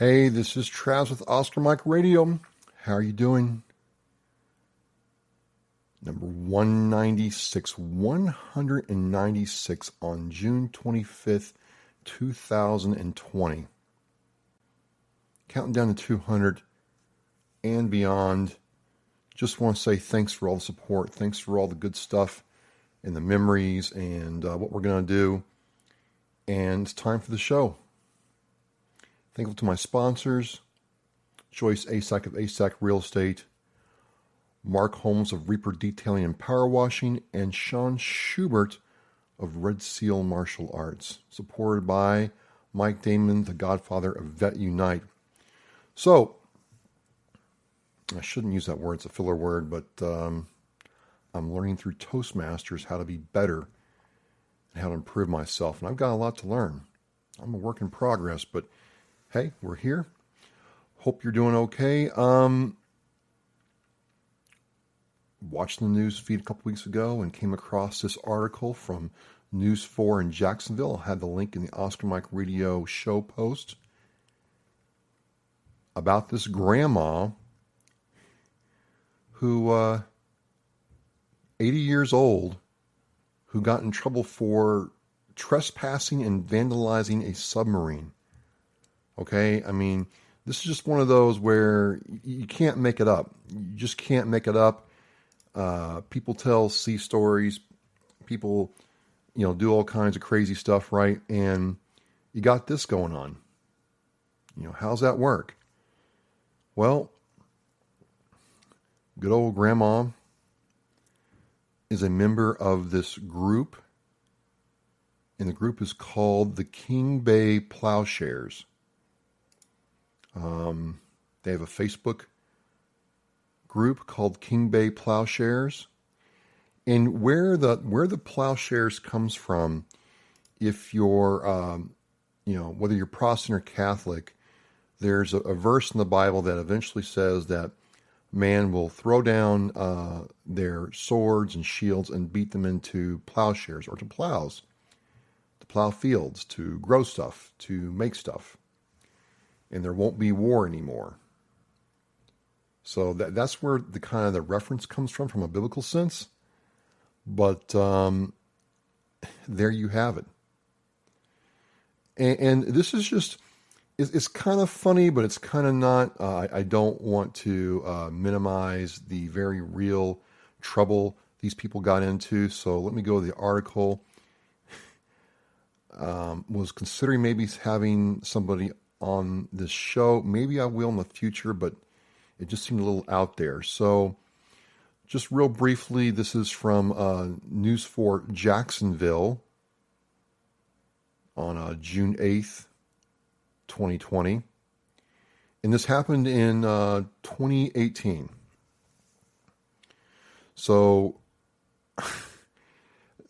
Hey, this is Travis with Oscar Mike Radio. How are you doing? Number 196, 196 on June 25th, 2020. Counting down to 200 and beyond. Just want to say thanks for all the support. Thanks for all the good stuff and the memories and what we're going to do. And it's time for the show. Thankful to my sponsors, Joyce Asack of Asack Real Estate, Mark Holmes of Reaper Detailing and Power Washing, and Sean Schubert of Red Seal Martial Arts, supported by Mike Damon, the godfather of Vet Unite. So, I shouldn't use that word, it's a filler word, but I'm learning through Toastmasters how to be better and how to improve myself, and I've got a lot to learn. I'm a work in progress, but hey, we're here. Hope you're doing okay. Watched the news feed a couple weeks ago and came across this article from News 4 in Jacksonville. I had the link in the Oscar Mike Radio show post about this grandma who, 80 years old, who got in trouble for trespassing and vandalizing a submarine. Okay, I mean, this is just one of those where you can't make it up. You just can't make it up. People tell sea stories. People, do all kinds of crazy stuff, right? And you got this going on. How's that work? Well, good old grandma is a member of this group, and the group is called the King Bay Plowshares. They have a Facebook group called King Bay Plowshares, and where the Plowshares comes from, if you're whether you're Protestant or Catholic, there's a verse in the Bible that eventually says that man will throw down their swords and shields and beat them into plowshares or to plows, to plow fields, to grow stuff, to make stuff. And there won't be war anymore. So that's where the kind of the reference comes from a biblical sense. But there you have it. And this is just, it's kind of funny, but it's kind of not. I don't want to minimize the very real trouble these people got into. So let me go to the article. Was considering maybe having somebody on this show. Maybe I will in the future, but it just seemed a little out there. So just real briefly, this is from News 4 Jacksonville on June 8th, 2020. And this happened in 2018. So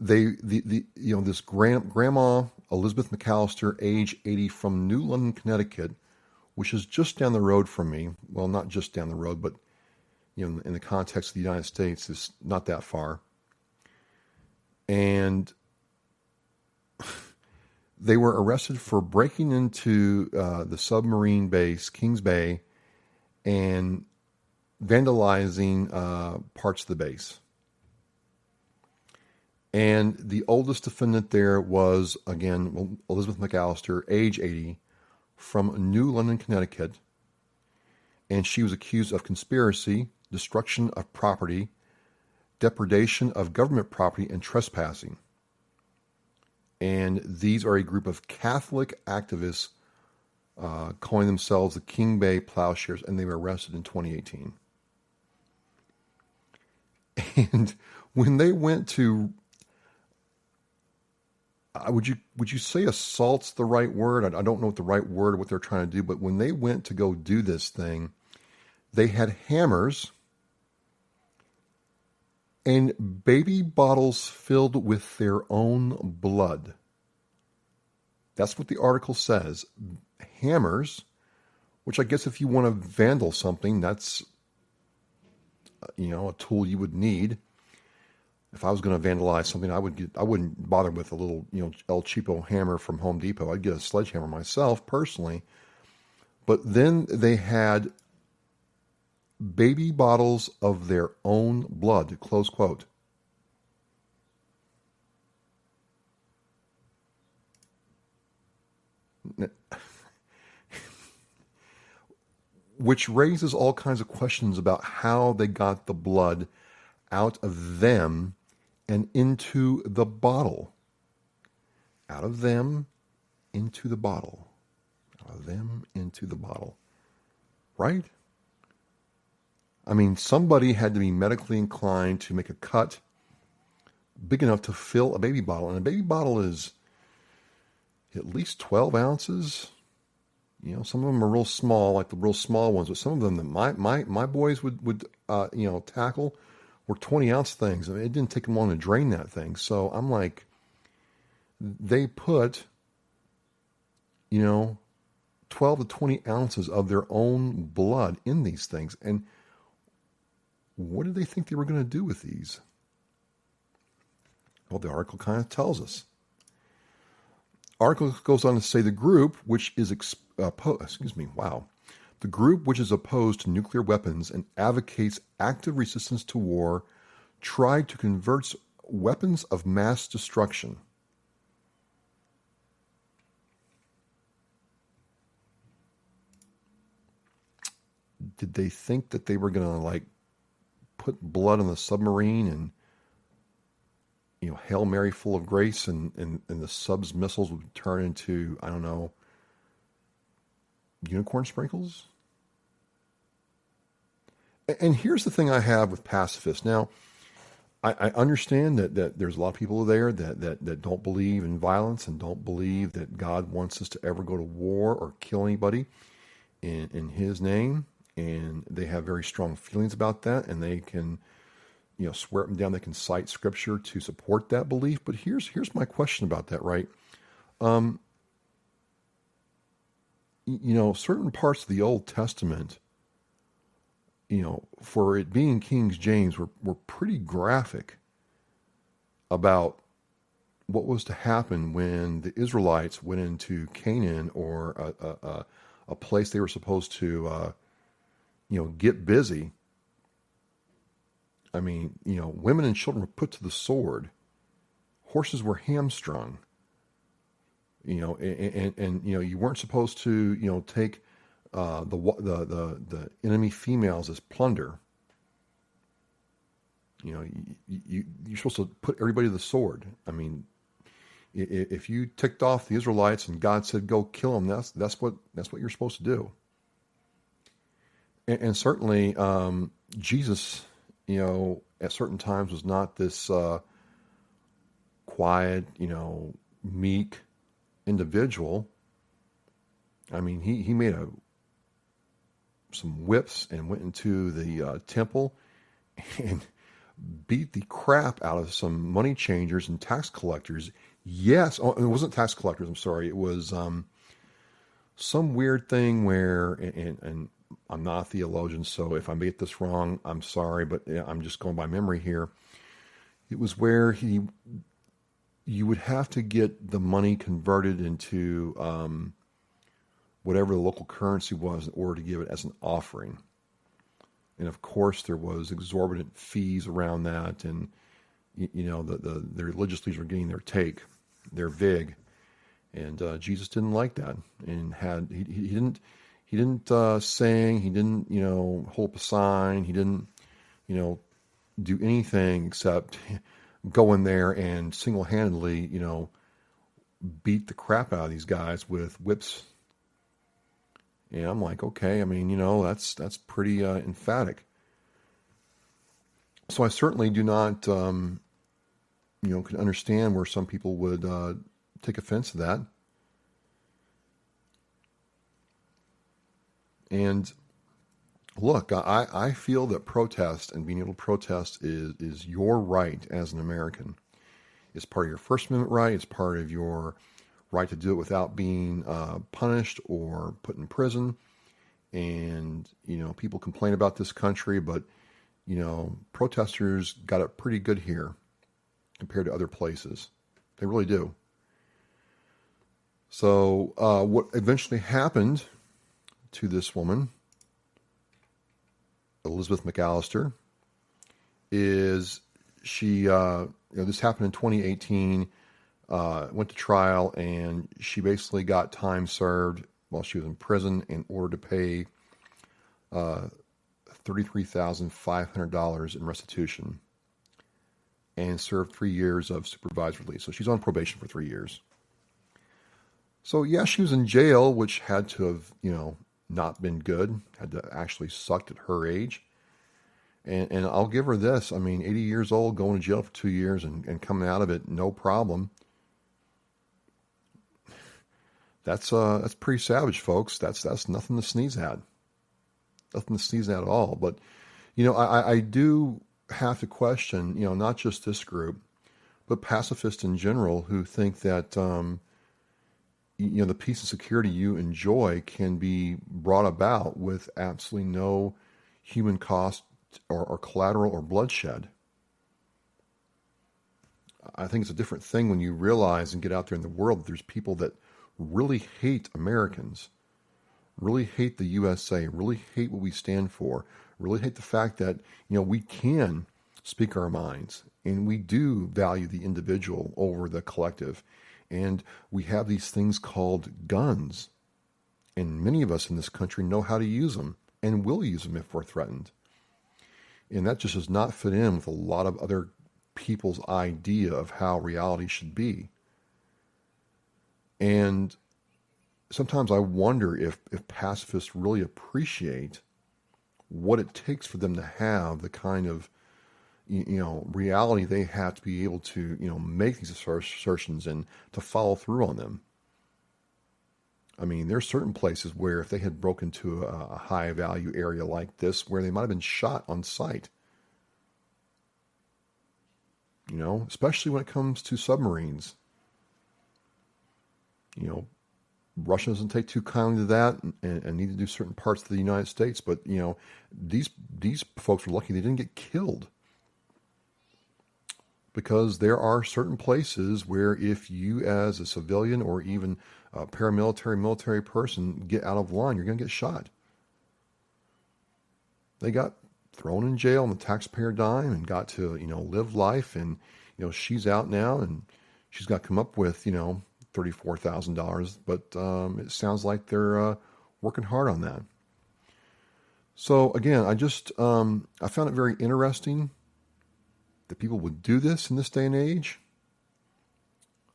this grandma Elizabeth McAllister, age 80, from New London, Connecticut, which is just down the road from me. Well, not just down the road, but in the context of the United States, is not that far. And they were arrested for breaking into the submarine base, Kings Bay, and vandalizing parts of the base. And the oldest defendant there was, again, Elizabeth McAllister, age 80, from New London, Connecticut. And she was accused of conspiracy, destruction of property, depredation of government property, and trespassing. And these are a group of Catholic activists calling themselves the King Bay Plowshares, and they were arrested in 2018. And when they went to would you say assault's the right word? I don't know what the right word, what they're trying to do, but when they went to go do this thing, they had hammers and baby bottles filled with their own blood. That's what the article says. Hammers, which I guess if you want to vandal something, that's a tool you would need. If I was going to vandalize something, I wouldn't bother with a little, El Cheapo hammer from Home Depot. I'd get a sledgehammer myself, personally. But then they had baby bottles of their own blood, close quote. Which raises all kinds of questions about how they got the blood out of them and into the bottle. Out of them into the bottle. Out of them into the bottle. Right? I mean, somebody had to be medically inclined to make a cut big enough to fill a baby bottle. And a baby bottle is at least 12 ounces. You know, some of them are real small, like the real small ones, but some of them that my boys would tackle were 20-ounce things. I mean, it didn't take them long to drain that thing. So I'm like, they put, 12 to 20 ounces of their own blood in these things. And what did they think they were going to do with these? Well, the article kind of tells us. Article goes on to say the group, which is the group which is opposed to nuclear weapons and advocates active resistance to war, tried to convert weapons of mass destruction. Did they think that they were going to put blood on the submarine and Hail Mary full of grace and the sub's missiles would turn into, I don't know, unicorn sprinkles? And here's the thing I have with pacifists. Now, I understand that there's a lot of people there that don't believe in violence and don't believe that God wants us to ever go to war or kill anybody in his name. And they have very strong feelings about that, and they can swear up and down. They can cite scripture to support that belief. But here's my question about that, right? Certain parts of the Old Testament, for it being King James, were pretty graphic about what was to happen when the Israelites went into Canaan or a place they were supposed to, get busy. I mean, women and children were put to the sword. Horses were hamstrung. And you weren't supposed to, take the enemy females as plunder. You're supposed to put everybody to the sword. I mean, if you ticked off the Israelites and God said go kill them, that's what you're supposed to do. And certainly, Jesus, at certain times was not this quiet, meek individual. I mean, he made some whips and went into the temple and beat the crap out of some money changers and tax collectors. Yes, it wasn't tax collectors. I'm sorry. It was some weird thing where, and I'm not a theologian, so if I get this wrong, I'm sorry, but I'm just going by memory here. It was where you would have to get the money converted into whatever the local currency was in order to give it as an offering. And of course, there was exorbitant fees around that, and the religious leaders were getting their vig, and Jesus didn't like that, and he didn't sing, he didn't hold up a sign, he didn't do anything except go in there and single-handedly beat the crap out of these guys with whips. And I'm like, okay, I mean, that's pretty emphatic. So I certainly do not, can understand where some people would take offense to that. And look, I feel that protest and being able to protest is your right as an American. It's part of your First Amendment right. It's part of your right to do it without being punished or put in prison. And, people complain about this country, but, protesters got it pretty good here compared to other places. They really do. So what eventually happened to this woman, Elizabeth McAllister, is she, this happened in 2018, went to trial, and she basically got time served while she was in prison in order to pay $33,500 in restitution and served 3 years of supervised release. So she's on probation for 3 years. So yeah, she was in jail, which had to have, not been good, had to actually sucked at her age. And I'll give her this. I mean, 80 years old, going to jail for 2 years and coming out of it, no problem. That's pretty savage, folks. That's nothing to sneeze at. Nothing to sneeze at all. But, I do have to question, not just this group, but pacifists in general who think that, the peace and security you enjoy can be brought about with absolutely no human cost or collateral or bloodshed. I think it's a different thing when you realize and get out there in the world that there's people that really hate Americans, really hate the USA, really hate what we stand for, really hate the fact that, we can speak our minds and we do value the individual over the collective. And we have these things called guns. And many of us in this country know how to use them and will use them if we're threatened. And that just does not fit in with a lot of other people's idea of how reality should be. And sometimes I wonder if pacifists really appreciate what it takes for them to have the kind of reality they have to be able to make these assertions and to follow through on them. I mean, there's certain places where if they had broken into a high value area like this, where they might have been shot on sight. Especially when it comes to submarines. Russia doesn't take too kindly to that and need to do certain parts of the United States. But, these folks were lucky they didn't get killed. Because there are certain places where if you as a civilian or even a paramilitary, military person get out of line, you're going to get shot. They got thrown in jail on the taxpayer dime and got to, live life. And, she's out now and she's got to come up with, $34,000. But it sounds like they're working hard on that. So again, I found it very interesting that people would do this in this day and age.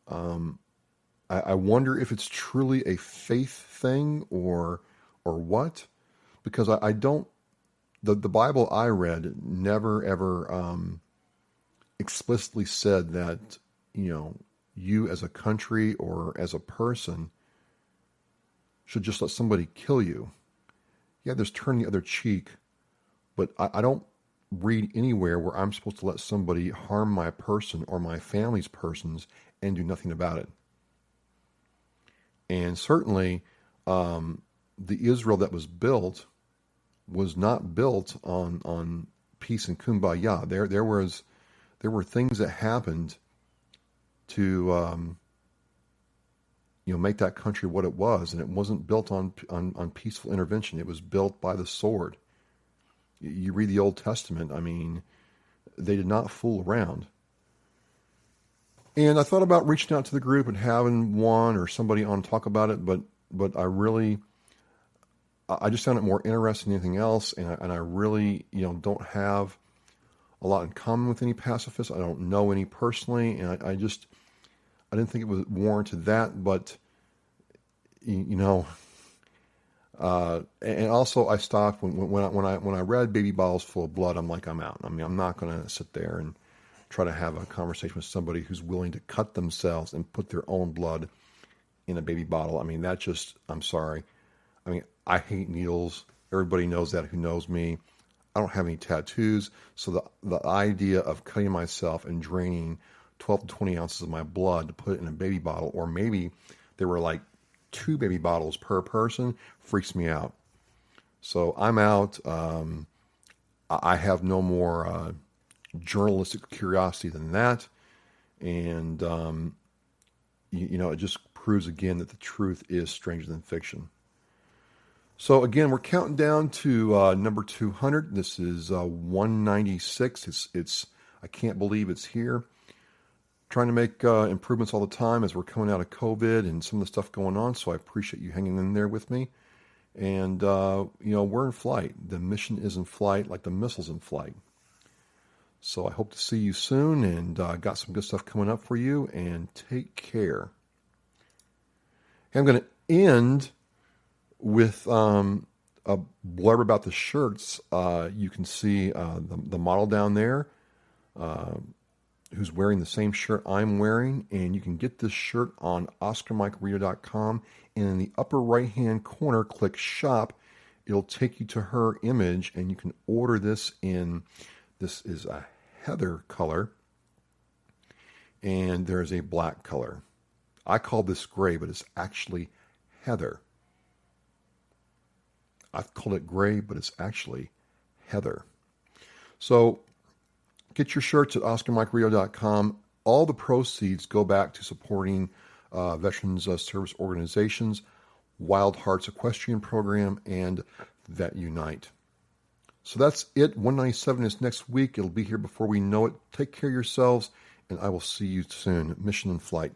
I wonder if it's truly a faith thing or what, because I don't. The Bible I read never ever explicitly said that you as a country or as a person should just let somebody kill you. Yeah, there's turn the other cheek, but I don't read anywhere where I'm supposed to let somebody harm my person or my family's persons and do nothing about it. And certainly, the Israel that was built was not built on peace and kumbaya. There were things that happened to make that country what it was, and it wasn't built on peaceful intervention. It was built by the sword. You read the Old Testament, I mean, they did not fool around. And I thought about reaching out to the group and having one or somebody on talk about it, but I just found it more interesting than anything else, and I really, don't have a lot in common with any pacifists. I don't know any personally, and I didn't think it was warranted that, but, and also I stopped when I read Baby Bottles Full of Blood. I'm like, I'm out. I mean, I'm not going to sit there and try to have a conversation with somebody who's willing to cut themselves and put their own blood in a baby bottle. I mean, I'm sorry. I mean, I hate needles. Everybody knows that who knows me. I don't have any tattoos. So the idea of cutting myself and draining 12 to 20 ounces of my blood to put it in a baby bottle, or maybe there were like 2 baby bottles per person, freaks me out. So I'm out. I have no more journalistic curiosity than that. And, it just proves again that the truth is stranger than fiction. So again, we're counting down to number 200. This is 196. It's I can't believe it's here. Trying to make improvements all the time as we're coming out of COVID and some of the stuff going on. So I appreciate you hanging in there with me. And we're in flight. The mission is in flight, like the missile's in flight. So I hope to see you soon, and got some good stuff coming up for you. And take care. I'm going to end with a blurb about the shirts. You can see the model down there who's wearing the same shirt I'm wearing, and you can get this shirt on OscarMikeRito.com, and in the upper right-hand corner, click Shop. It'll take you to her image, and you can order this in, this is a heather color, and there's a black color. I call this gray, but it's actually heather. I've called it gray, but it's actually heather. So get your shirts at OscarMikeRito.com. All the proceeds go back to supporting Veterans Service Organizations, Wild Hearts Equestrian Program, and Vet Unite. So that's it. 197 is next week. It'll be here before we know it. Take care of yourselves, and I will see you soon. Mission in flight.